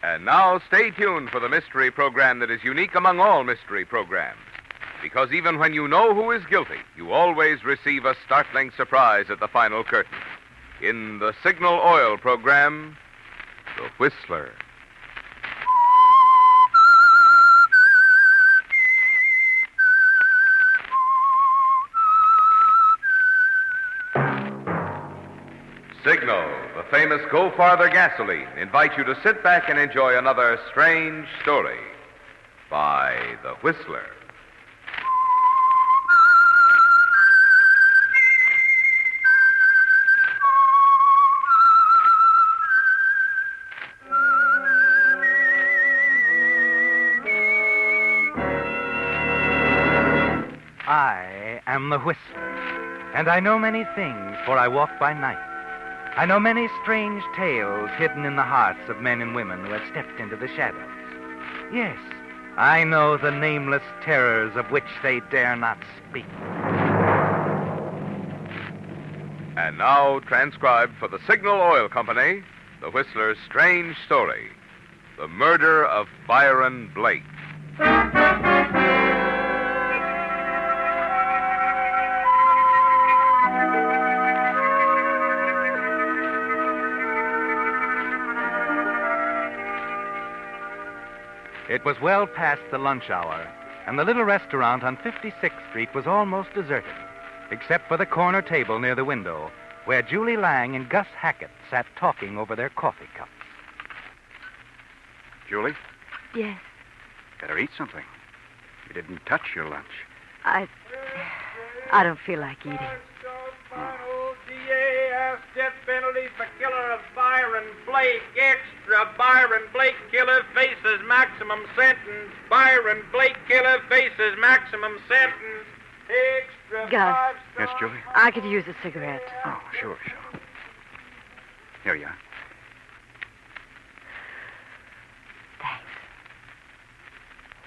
And now stay tuned for the mystery program that is unique among all mystery programs. Because even when you know who is guilty, you always receive a startling surprise at the final curtain. In the Signal Oil program, The Whistler. Signal, the famous Go Farther gasoline, invites you to sit back and enjoy another strange story by The Whistler. I am the Whistler, and I know many things, for I walk by night. I know many strange tales hidden in the hearts of men and women who have stepped into the shadows. Yes, I know the nameless terrors of which they dare not speak. And now, transcribed for the Signal Oil Company, The Whistler's strange story, The Murder of Byron Blake. It was well past the lunch hour, and the little restaurant on 56th Street was almost deserted, except for the corner table near the window, where Julie Lang and Gus Hacket sat talking over their coffee cups. Julie, Yes, better eat something. You didn't touch your lunch. I don't feel like eating. Death penalty for killer of Byron Blake. Extra. Byron Blake killer faces maximum sentence. Byron Blake killer faces maximum sentence. Extra. Gus. Yes, Julie? I could use a cigarette. Oh, sure. Here you are. Thanks.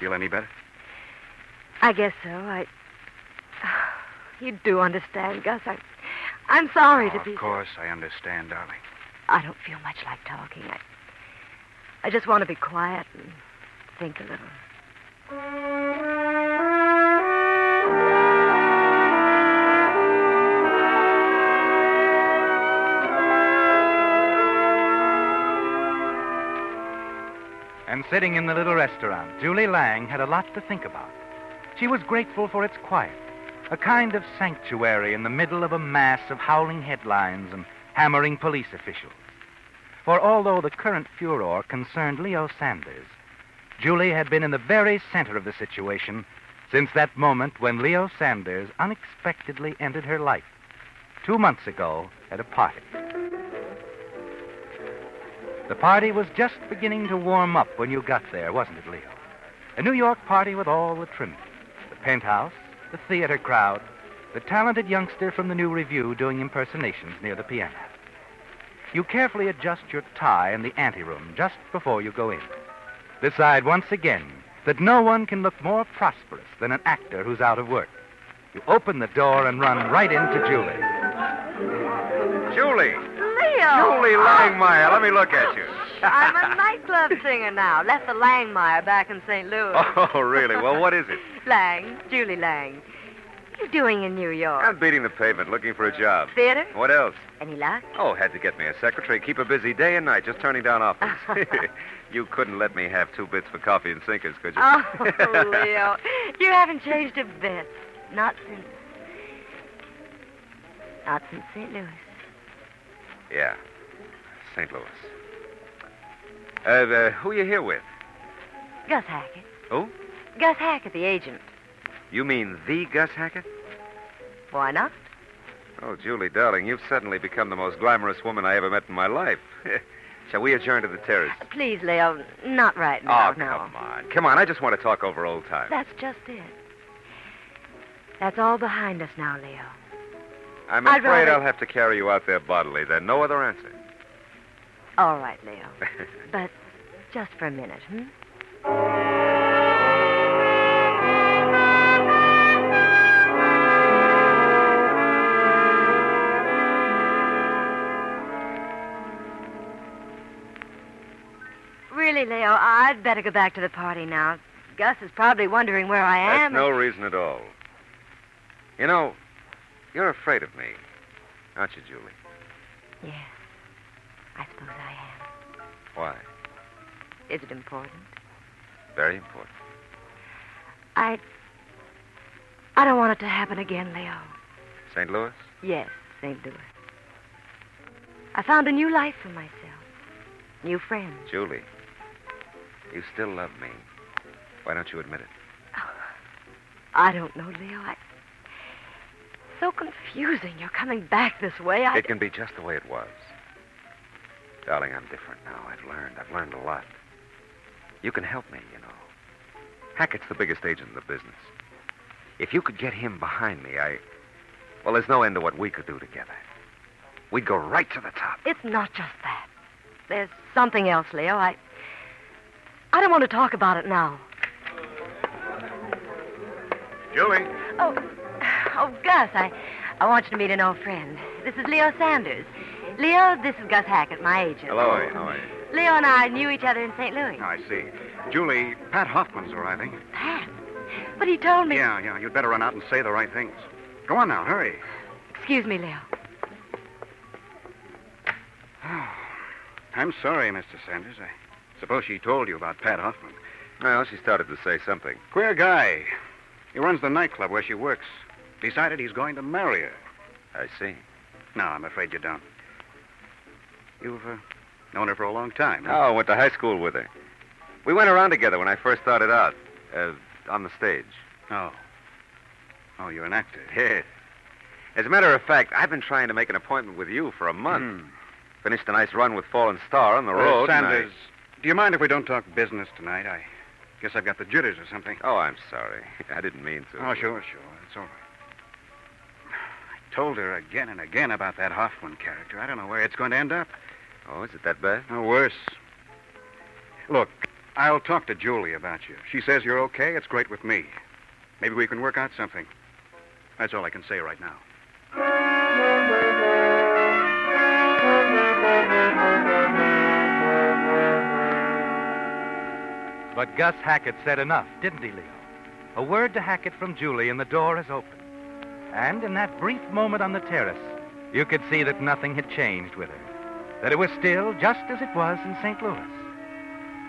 Feel any better? I guess so. You do understand, Gus. I'm sorry to be... Of course, I understand, darling. I don't feel much like talking. I just want to be quiet and think a little. And sitting in the little restaurant, Julie Lang had a lot to think about. She was grateful for its quiet, a kind of sanctuary in the middle of a mass of howling headlines and hammering police officials. For although the current furor concerned Leo Sanders, Julie had been in the very center of the situation since that moment when Leo Sanders unexpectedly entered her life 2 months ago at a party. The party was just beginning to warm up when you got there, wasn't it, Leo? A New York party with all the trimmings. The penthouse, the theater crowd, the talented youngster from the New Review doing impersonations near the piano. You carefully adjust your tie in the anteroom just before you go in. Decide once again that no one can look more prosperous than an actor who's out of work. You open the door and run right into Julie. Julie! Leo! Julie Langmeyer, let me look at you. I'm a nightclub singer now. Left the Langmeyer back in St. Louis. Oh, really? Well, what is it? Lang, Julie Lang. What are you doing in New York? I'm beating the pavement, looking for a job. Theater? What else? Any luck? Oh, had to get me a secretary. Keep her busy day and night, just turning down offers. You couldn't let me have 2 bits for coffee and sinkers, could you? Oh, Leo, you haven't changed a bit. Not since St. Louis. Yeah, St. Louis. Who you here with? Gus Hacket. Who? Gus Hacket, the agent. You mean the Gus Hacket? Why not? Oh, Julie, darling, you've suddenly become the most glamorous woman I ever met in my life. Shall we adjourn to the terrace? Please, Leo, not right now, Oh, no. come on. Come on, I just want to talk over old times. That's just it. That's all behind us now, Leo. I'm I'd afraid rather- I'll have to carry you out there bodily. There's no other answer. All right, Leo. But just for a minute, Really, Leo, I'd better go back to the party now. Gus is probably wondering where I am. That's no reason at all. You know, you're afraid of me, aren't you, Julie? Yes, I suppose I am. Why? Is it important? Very important. I don't want it to happen again, Leo. St. Louis? Yes, St. Louis. I found a new life for myself. New friends. Julie, you still love me. Why don't you admit it? I don't know, Leo. So confusing. You're coming back this way. It can be just the way it was. Darling, I'm different now. I've learned a lot. You can help me, you know. Hackett's the biggest agent in the business. If you could get him behind me, well, there's no end to what we could do together. We'd go right to the top. It's not just that. There's something else, Leo. I don't want to talk about it now. Julie. Oh, Gus, I want you to meet an old friend. This is Leo Sanders. Leo, this is Gus Hacket, my agent. Hello, how are you? Leo and I knew each other in St. Louis. I see. Julie, Pat Hoffman's arriving. Pat? But he told me... Yeah, you'd better run out and say the right things. Go on now, hurry. Excuse me, Leo. I'm sorry, Mr. Sanders. I suppose she told you about Pat Hoffman. Well, she started to say something. Queer guy. He runs the nightclub where she works. Decided he's going to marry her. I see. No, I'm afraid you don't. You've known her for a long time. Oh, I went to high school with her. We went around together when I first started out, on the stage. Oh. Oh, you're an actor. Yes. As a matter of fact, I've been trying to make an appointment with you for a month. Finished a nice run with Fallen Star on the road. Sanders, do you mind if we don't talk business tonight? I guess I've got the jitters or something. Oh, I'm sorry. I didn't mean to. Oh, sure. It's all right. I told her again and again about that Hoffman character. I don't know where it's going to end up. Oh, is it that bad? No, worse. Look, I'll talk to Julie about you. She says you're okay. It's great with me. Maybe we can work out something. That's all I can say right now. But Gus Hacket said enough, didn't he, Leo? A word to Hacket from Julie, and the door is open. And in that brief moment on the terrace, you could see that nothing had changed with her. That it was still just as it was in St. Louis.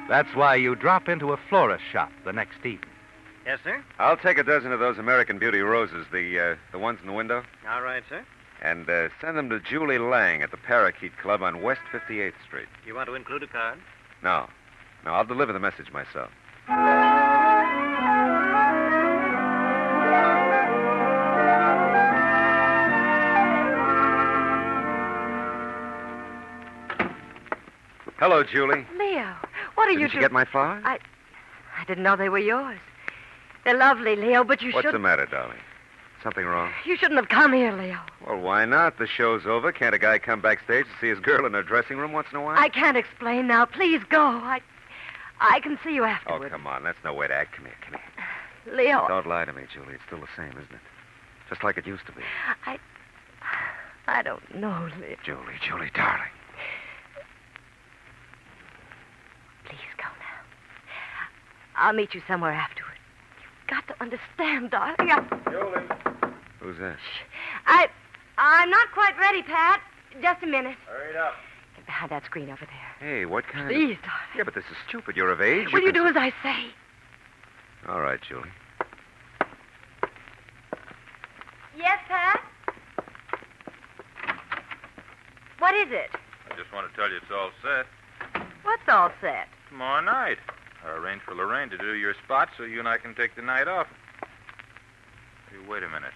That's why you drop into a florist shop the next evening. Yes, sir? I'll take a dozen of those American Beauty roses, the ones in the window, All right, sir. and send them to Julie Lang at the Parakeet Club on West 58th Street. You want to include a card? No, I'll deliver the message myself. Hello, Julie. Leo, what are you Didn't you get my flowers? I didn't know they were yours. They're lovely, Leo, but you What's shouldn't... the matter, darling? Something wrong? You shouldn't have come here, Leo. Well, why not? The show's over. Can't a guy come backstage to see his girl in her dressing room once in a while? I can't explain now. Please go. I can see you Oh, afterwards. come on. That's no way to act. Come here. Leo, Don't lie to me, Julie. It's still the same, isn't it? Just like it used to be. I don't know, Leo. Julie, darling. Please go now. I'll meet you somewhere afterward. You've got to understand, darling. Julie. Who's that? I'm not quite ready, Pat. Just a minute. Hurry it up. Get behind that screen over there. Hey, what kind Please, of... darling. Yeah, but this is stupid. You're of age. Will you can do as I say? All right, Julie. Yes, Pat? What is it? I just want to tell you it's all set. What's all set? Tomorrow night. I arranged for Lorraine to do your spot so you and I can take the night off. Hey, wait a minute.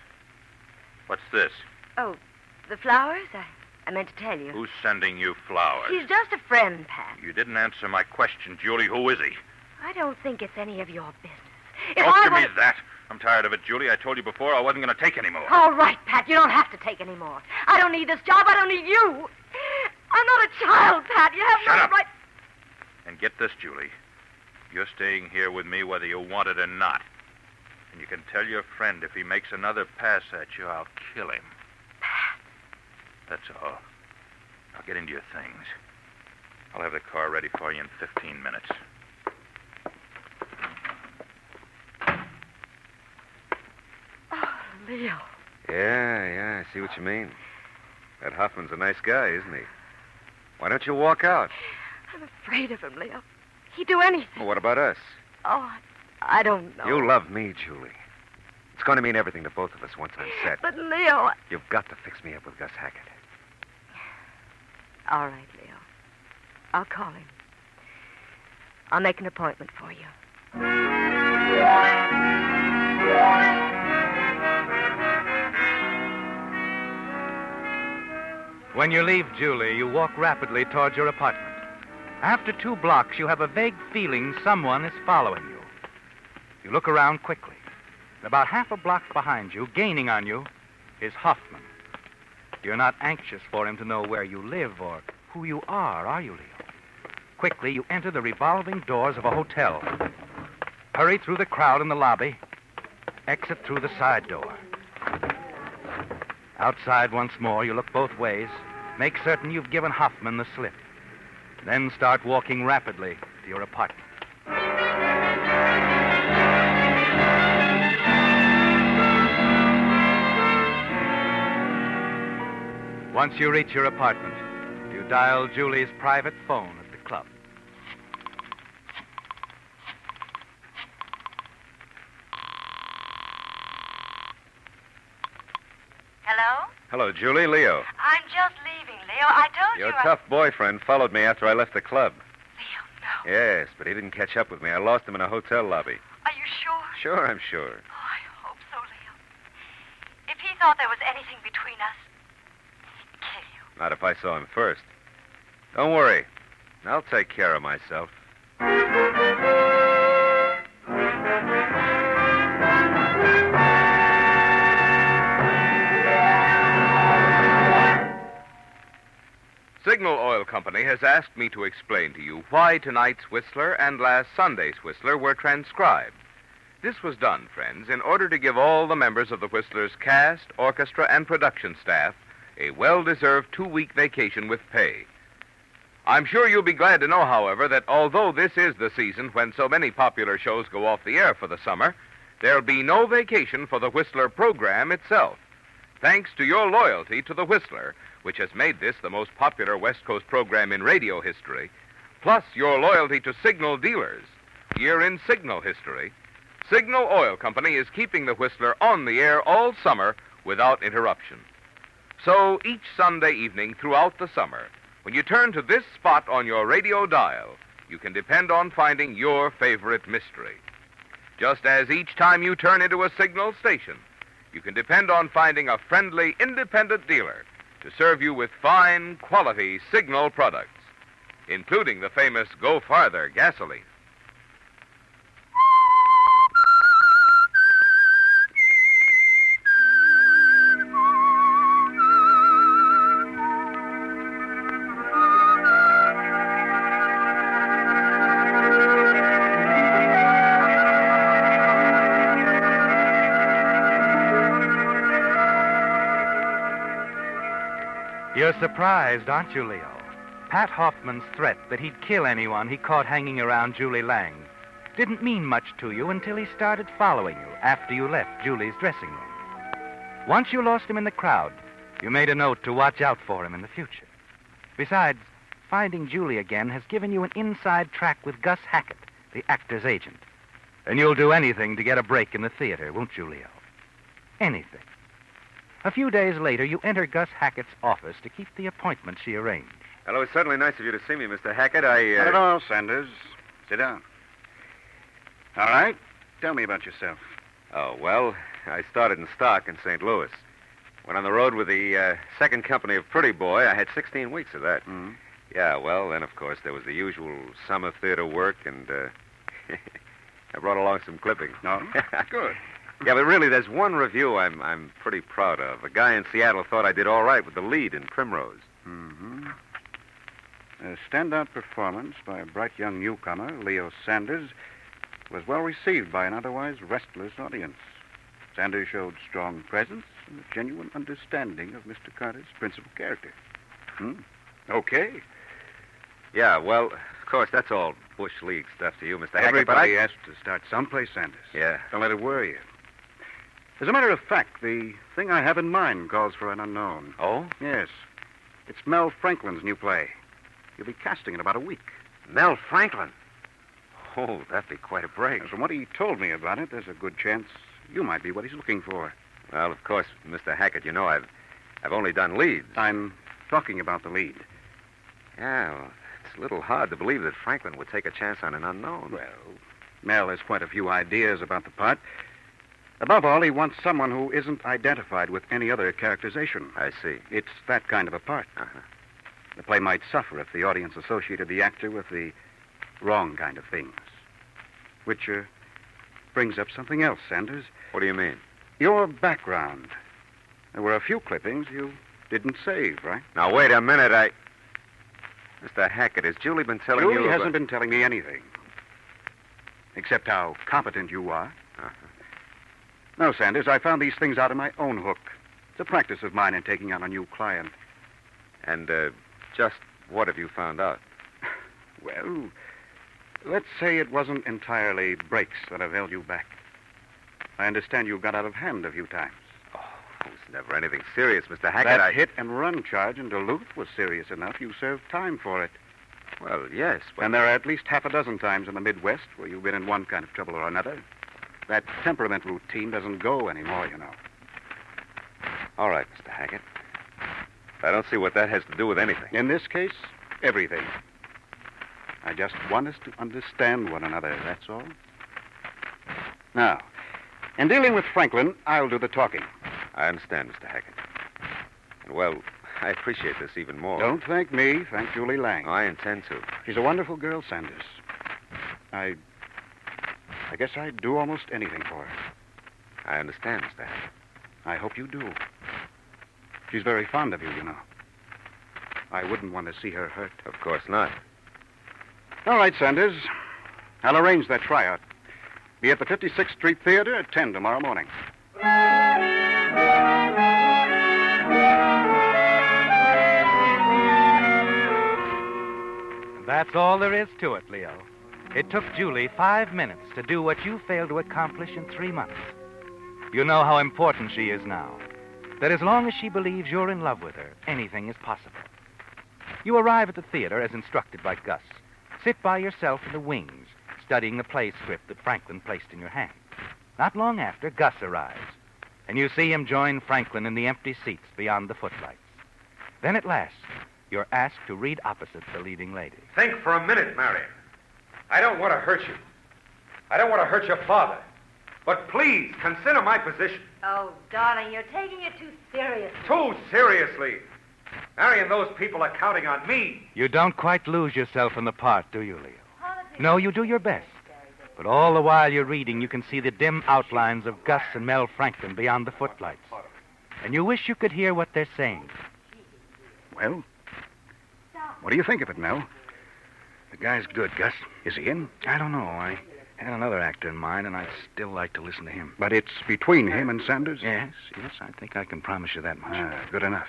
What's this? Oh, the flowers? I meant to tell you. Who's sending you flowers? He's just a friend, Pat. You didn't answer my question, Julie. Who is he? I don't think it's any of your business. If Don't I give me wanted- that. I'm tired of it, Julie. I told you before I wasn't going to take any more. All right, Pat, you don't have to take any more. I don't need this job. I don't need you. I'm not a child, Pat. You have Shut no up. right... And get this, Julie. You're staying here with me whether you want it or not. And you can tell your friend if he makes another pass at you, I'll kill him. Pat. That's all. Now get into your things. I'll have the car ready for you in 15 minutes. Oh, Leo. Yeah, I see what you mean. That Hoffman's a nice guy, isn't he? Why don't you walk out? I'm afraid of him, Leo. He'd do anything. Well, what about us? Oh, I don't know. You love me, Julie. It's going to mean everything to both of us once I'm set. But, Leo... You've got to fix me up with Gus Hackett. All right, Leo. I'll call him. I'll make an appointment for you. When you leave Julie, you walk rapidly towards your apartment. After 2 blocks, you have a vague feeling someone is following you. You look around quickly. And about half a block behind you, gaining on you, is Hoffman. You're not anxious for him to know where you live or who you are you, Leo? Quickly, you enter the revolving doors of a hotel. Hurry through the crowd in the lobby. Exit through the side door. Outside once more, you look both ways. Make certain you've given Hoffman the slip. Then start walking rapidly to your apartment. Once you reach your apartment, you dial Julie's private phone at the club. Hello? Hello, Julie. Leo. I'm just leaving, Leo. I told Your tough boyfriend followed me after I left the club. Leo, no. Yes, but he didn't catch up with me. I lost him in a hotel lobby. Are you sure? Sure, I'm sure. Oh, I hope so, Leo. If he thought there was anything between us, he'd kill you. Not if I saw him first. Don't worry. I'll take care of myself. Signal Oil Company has asked me to explain to you why tonight's Whistler and last Sunday's Whistler were transcribed. This was done, friends, in order to give all the members of the Whistler's cast, orchestra, and production staff a well-deserved 2-week vacation with pay. I'm sure you'll be glad to know, however, that although this is the season when so many popular shows go off the air for the summer, there'll be no vacation for the Whistler program itself. Thanks to your loyalty to the Whistler, which has made this the most popular West Coast program in radio history, plus your loyalty to Signal dealers, year in Signal history, Signal Oil Company is keeping the Whistler on the air all summer without interruption. So each Sunday evening throughout the summer, when you turn to this spot on your radio dial, you can depend on finding your favorite mystery. Just as each time you turn into a Signal station, you can depend on finding a friendly, independent dealer to serve you with fine, quality Signal products, including the famous Go Farther gasoline. You're surprised, aren't you, Leo? Pat Hoffman's threat that he'd kill anyone he caught hanging around Julie Lang didn't mean much to you until he started following you after you left Julie's dressing room. Once you lost him in the crowd, you made a note to watch out for him in the future. Besides, finding Julie again has given you an inside track with Gus Hacket, the actor's agent. And you'll do anything to get a break in the theater, won't you, Leo? Anything. A few days later, you enter Gus Hackett's office to keep the appointment she arranged. Hello, it's certainly nice of you to see me, Mr. Hackett. Not at all, Sanders. Sit down. All right. Tell me about yourself. Oh, well, I started in stock in St. Louis. Went on the road with the second company of Pretty Boy. I had 16 weeks of that. Mm-hmm. Yeah, well, then, of course, there was the usual summer theater work, and I brought along some clippings. No? Good. Yeah, but really, there's one review I'm pretty proud of. A guy in Seattle thought I did all right with the lead in Primrose. Mm-hmm. A standout performance by a bright young newcomer, Leo Sanders, was well received by an otherwise restless audience. Sanders showed strong presence and a genuine understanding of Mr. Carter's principal character. Okay. Yeah, well, of course, that's all Bush League stuff to you, Mr. Hackett, Everybody has to start someplace, Sanders. Yeah. Don't let it worry you. As a matter of fact, the thing I have in mind calls for an unknown. Oh? Yes. It's Mel Franklin's new play. He'll be casting in about a week. Mel Franklin? Oh, that'd be quite a break. And from what he told me about it, there's a good chance you might be what he's looking for. Well, of course, Mr. Hackett, you know I've only done leads. I'm talking about the lead. Yeah, well, it's a little hard to believe that Franklin would take a chance on an unknown. Well, Mel has quite a few ideas about the part. Above all, he wants someone who isn't identified with any other characterization. I see. It's that kind of a part. Uh-huh. The play might suffer if the audience associated the actor with the wrong kind of things. Which brings up something else, Sanders. What do you mean? Your background. There were a few clippings you didn't save, right? Now, wait a minute, Mr. Hackett, has Julie been telling you... Julie about- hasn't been telling me anything. Except how competent you are. Uh-huh. No, Sanders, I found these things out on my own hook. It's a practice of mine in taking on a new client. And, just what have you found out? Well, let's say it wasn't entirely breaks that have held you back. I understand you got out of hand a few times. Oh, it was never anything serious, Mr. Hackett. That hit-and-run charge in Duluth was serious enough. You served time for it. Well, yes, but... And there are at least half a dozen times in the Midwest where you've been in one kind of trouble or another. That temperament routine doesn't go anymore, you know. All right, Mr. Hackett. I don't see what that has to do with anything. In this case, everything. I just want us to understand one another, that's all. Now, in dealing with Franklin, I'll do the talking. I understand, Mr. Hackett. And, well, I appreciate this even more. Don't thank me. Thank Julie Lang. I intend to. She's a wonderful girl, Sanders. I guess I'd do almost anything for her. I understand, Mr. Hackett. I hope you do. She's very fond of you, you know. I wouldn't want to see her hurt. Of course not. All right, Sanders. I'll arrange that tryout. Be at the 56th Street Theater at 10 tomorrow morning. That's all there is to it, Leo. It took Julie 5 minutes to do what you failed to accomplish in 3 months. You know how important she is now. That as long as she believes you're in love with her, anything is possible. You arrive at the theater as instructed by Gus. Sit by yourself in the wings, studying the play script that Franklin placed in your hand. Not long after, Gus arrives, and you see him join Franklin in the empty seats beyond the footlights. Then at last, you're asked to read opposite the leading lady. Think for a minute, Marion. I don't want to hurt you. I don't want to hurt your father. But please, consider my position. Oh, darling, you're taking it too seriously. Too seriously. Marion, those people are counting on me. You don't quite lose yourself in the part, do you, Leo? No, you do your best. But all the while you're reading, you can see the dim outlines of Gus and Mel Franklin beyond the footlights. And you wish you could hear what they're saying. Well, what do you think of it, Mel? The guy's good, Gus. Is he in? I don't know. I had another actor in mind, and I'd still like to listen to him. But it's between him and Sanders? Yes, I think I can promise you that much. Good enough.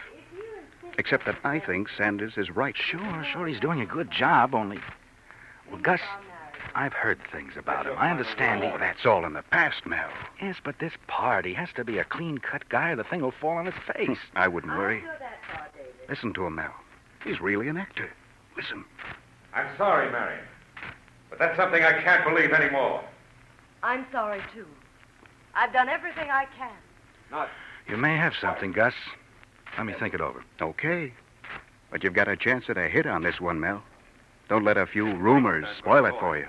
Except that I think Sanders is right. Sure, he's doing a good job, only... Well, Gus, I've heard things about him. I understand Oh, that's all in the past, Mel. Yes, but this part, he has to be a clean-cut guy or the thing will fall on his face. I wouldn't worry. Listen to him, Mel. He's really an actor. Listen. I'm sorry, Marion. But that's something I can't believe anymore. I'm sorry, too. I've done everything I can. Not... You may have something, Gus. Let me think it over. Okay. But you've got a chance at a hit on this one, Mel. Don't let a few rumors spoil it for you.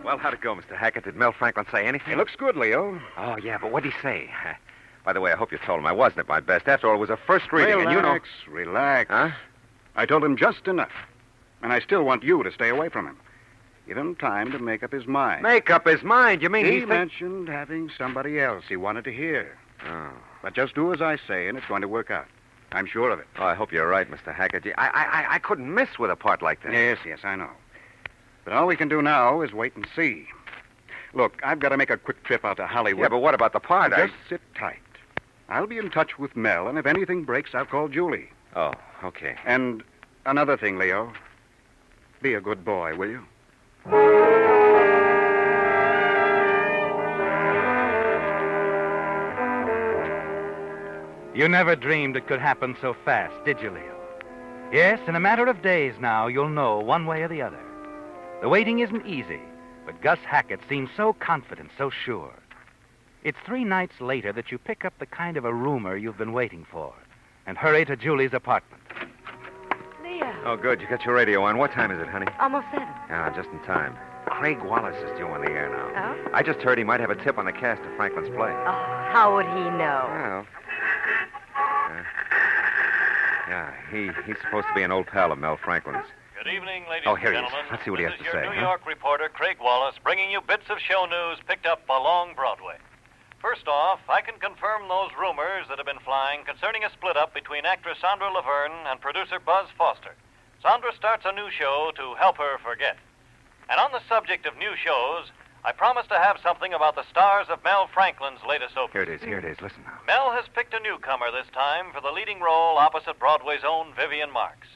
Well, how'd it go, Mr. Hackett? Did Mel Franklin say anything? It looks good, Leo. Oh, yeah, but what'd he say? By the way, I hope you told him I wasn't at my best. After all, it was a first reading, and you know... Relax. Huh? I told him just enough. And I still want you to stay away from him. Give him time to make up his mind. Make up his mind? You mean He mentioned having somebody else he wanted to hear. Oh. But just do as I say, and it's going to work out. I'm sure of it. Oh, I hope you're right, Mr. Hackett. I couldn't miss with a part like that. Yes, I know. But all we can do now is wait and see. Look, I've got to make a quick trip out to Hollywood. Yeah, but what about the part? Just sit tight. I'll be in touch with Mel, and if anything breaks, I'll call Julie. Oh, okay. And another thing, Leo. Be a good boy, will you? You never dreamed it could happen so fast, did you, Leo? Yes, in a matter of days now, you'll know one way or the other. The waiting isn't easy, but Gus Hacket seems so confident, so sure. It's 3 nights later that you pick up the kind of a rumor you've been waiting for and hurry to Julie's apartment. Leo. Oh, good. You got your radio on. What time is it, honey? Almost 7. Ah, just in time. Craig Wallace is due on the air now. Oh? I just heard he might have a tip on the cast of Franklin's play. Oh, how would he know? Well, yeah, he's supposed to be an old pal of Mel Franklin's. Good evening, ladies Oh, here and he is. gentlemen. Let's see what he has to This is say, your New huh? York reporter, Craig Wallace, bringing you bits of show news picked up along Broadway. First off, I can confirm those rumors that have been flying concerning a split-up between actress Sandra Laverne and producer Buzz Foster. Sandra starts a new show to help her forget. And on the subject of new shows, I promised to have something about the stars of Mel Franklin's latest opening. Here it is. Listen now. Mel has picked a newcomer this time for the leading role opposite Broadway's own Vivian Marks.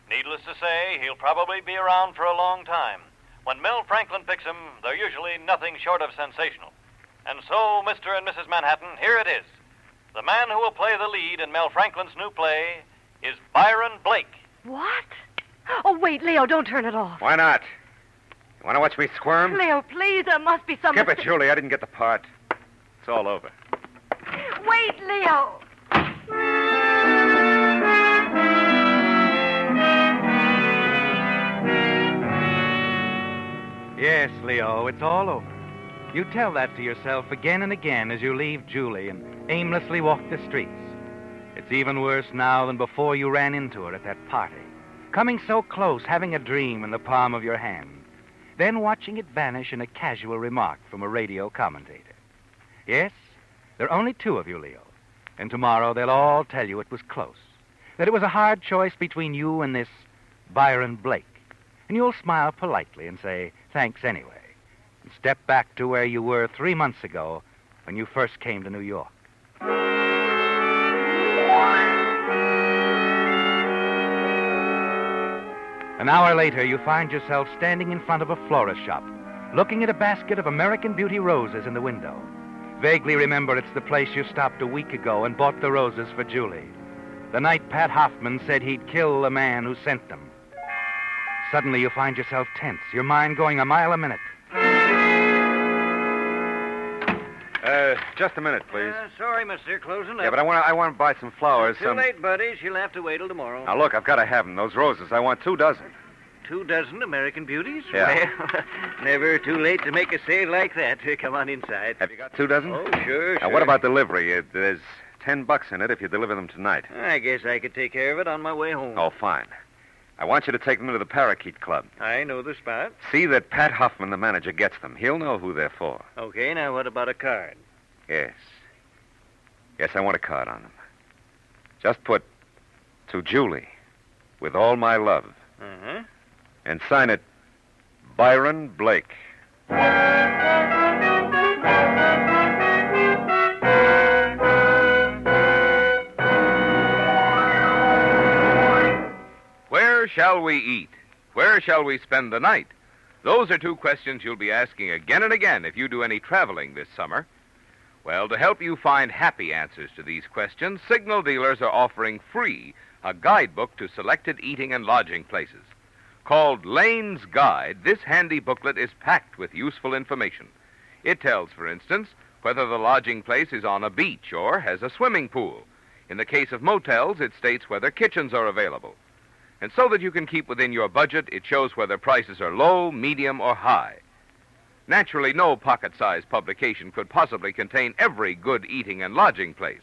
Needless to say, he'll probably be around for a long time. When Mel Franklin picks him, they're usually nothing short of sensational. And so, Mr. and Mrs. Manhattan, here it is. The man who will play the lead in Mel Franklin's new play is Byron Blake. What? Oh, wait, Leo, don't turn it off. Why not? You want to watch me squirm? Leo, please, there must be some... Skip it, Julie. I didn't get the part. It's all over. Wait, Leo. Yes, Leo, it's all over. You tell that to yourself again and again as you leave Julie and aimlessly walk the streets. It's even worse now than before you ran into her at that party. Coming so close, having a dream in the palm of your hand. Then watching it vanish in a casual remark from a radio commentator. Yes, there are only 2 of you, Leo. And tomorrow they'll all tell you it was close. That it was a hard choice between you and this Byron Blake. And you'll smile politely and say, thanks anyway. And step back to where you were 3 months ago when you first came to New York. An hour later, you find yourself standing in front of a florist shop, looking at a basket of American Beauty roses in the window. Vaguely remember it's the place you stopped a week ago and bought the roses for Julie. The night Pat Hoffman said he'd kill the man who sent them. Suddenly, you find yourself tense, your mind going a mile a minute. Just a minute, please. Sorry, mister. Closing Yeah, up. but I want to buy some flowers. Too late, buddy. She'll have to wait till tomorrow. Now, look, I've got to have them. Those roses. I want 2 dozen. 2 dozen American Beauties? Yeah. Well, never too late to make a sale like that. Come on inside. Have you got 2 dozen? Oh, sure. Now, what about delivery? There's $10 in it if you deliver them tonight. I guess I could take care of it on my way home. Oh, fine. I want you to take them to the Parakeet Club. I know the spot. See that Pat Hoffman, the manager, gets them. He'll know who they're for. Okay, now what about a card? Yes. Yes, I want a card on them. Just put, to Julie, with all my love. Uh-huh. And sign it, Byron Blake. Where shall we eat? Where shall we spend the night? Those are 2 questions you'll be asking again and again if you do any traveling this summer. Well, to help you find happy answers to these questions, signal dealers are offering free a guidebook to selected eating and lodging places. Called Lane's Guide, this handy booklet is packed with useful information. It tells, for instance, whether the lodging place is on a beach or has a swimming pool. In the case of motels, it states whether kitchens are available. And so that you can keep within your budget, it shows whether prices are low, medium, or high. Naturally, no pocket-sized publication could possibly contain every good eating and lodging place.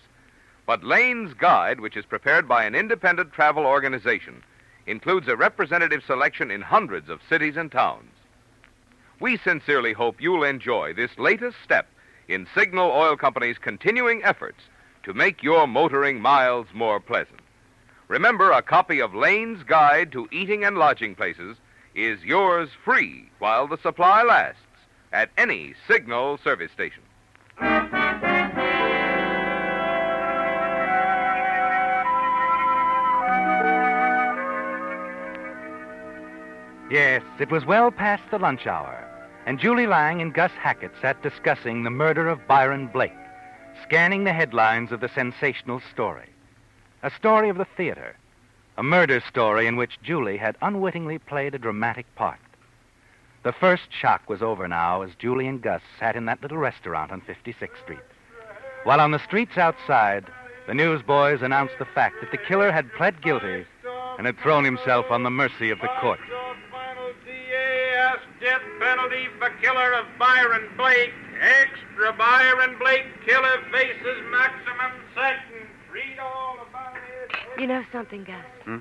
But Lane's Guide, which is prepared by an independent travel organization, includes a representative selection in hundreds of cities and towns. We sincerely hope you'll enjoy this latest step in Signal Oil Company's continuing efforts to make your motoring miles more pleasant. Remember, a copy of Lane's Guide to Eating and Lodging Places is yours free while the supply lasts. at any Signal service station. Yes, it was well past the lunch hour, and Julie Lang and Gus Hacket sat discussing the murder of Byron Blake, scanning the headlines of the sensational story. A story of the theater, a murder story in which Julie had unwittingly played a dramatic part. The first shock was over now as Julie and Gus sat in that little restaurant on 56th Street. While on the streets outside, the newsboys announced the fact that the killer had pled guilty and had thrown himself on the mercy of the court. Death penalty for killer of Byron Blake. Extra Byron Blake killer faces maximum sentence. Read all about it. You know something, Gus?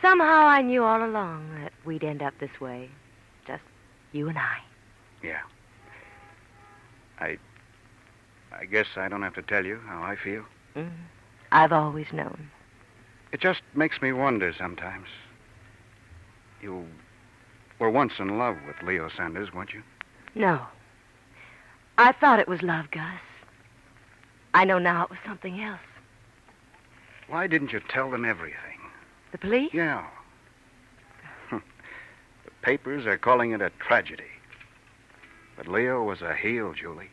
Somehow I knew all along that we'd end up this way. Just you and I. Yeah. I guess I don't have to tell you how I feel. I've always known. It just makes me wonder sometimes. You were once in love with Leo Sanders, weren't you? No. I thought it was love, Gus. I know now it was something else. Why didn't you tell them everything? The police? Yeah. The papers are calling it a tragedy. But Leo was a heel, Julie.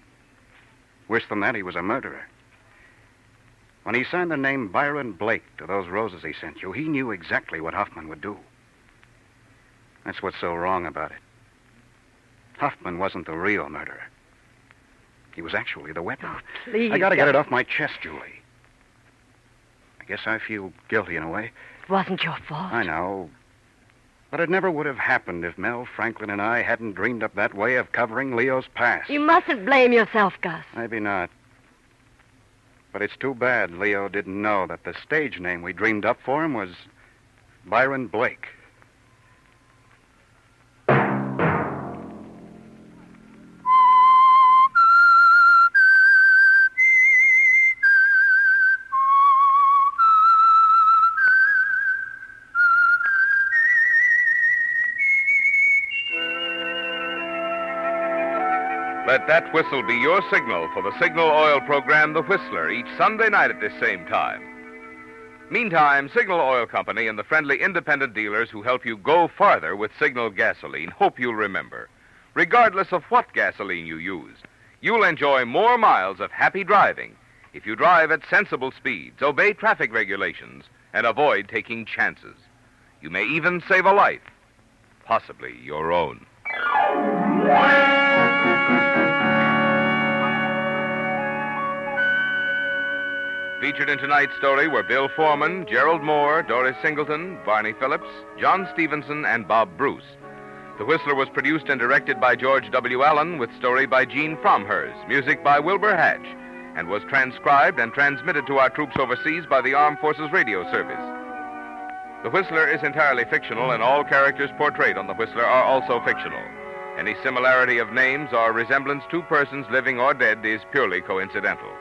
Worse than that, he was a murderer. When he signed the name Byron Blake to those roses he sent you, he knew exactly what Hoffman would do. That's what's so wrong about it. Hoffman wasn't the real murderer. He was actually the weapon. Oh, please. I gotta get it off my chest, Julie. I guess I feel guilty in a way. It wasn't your fault. I know. But it never would have happened if Mel Franklin and I hadn't dreamed up that way of covering Leo's past. You mustn't blame yourself, Gus. Maybe not. But it's too bad Leo didn't know that the stage name we dreamed up for him was Byron Blake. Let that whistle be your signal for the Signal Oil program, The Whistler, each Sunday night at this same time. Meantime, Signal Oil Company and the friendly independent dealers who help you go farther with Signal gasoline hope you'll remember, regardless of what gasoline you use, you'll enjoy more miles of happy driving if you drive at sensible speeds, obey traffic regulations, and avoid taking chances. You may even save a life, possibly your own. Featured in tonight's story were Bill Foreman, Gerald Moore, Doris Singleton, Barney Phillips, John Stevenson, and Bob Bruce. The Whistler was produced and directed by George W. Allen, with story by Gene Fromhurst, music by Wilbur Hatch, and was transcribed and transmitted to our troops overseas by the Armed Forces Radio Service. The Whistler is entirely fictional, and all characters portrayed on The Whistler are also fictional. Any similarity of names or resemblance to persons living or dead is purely coincidental.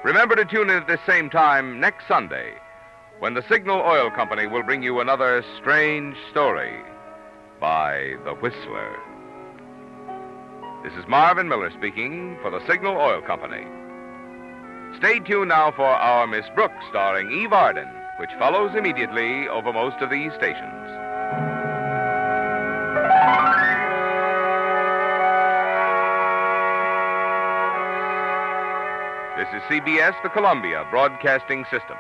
Remember to tune in at this same time next Sunday, when the Signal Oil Company will bring you another strange story by The Whistler. This is Marvin Miller speaking for the Signal Oil Company. Stay tuned now for our Miss Brooks, starring Eve Arden, which follows immediately over most of these stations. This is CBS, the Columbia Broadcasting System.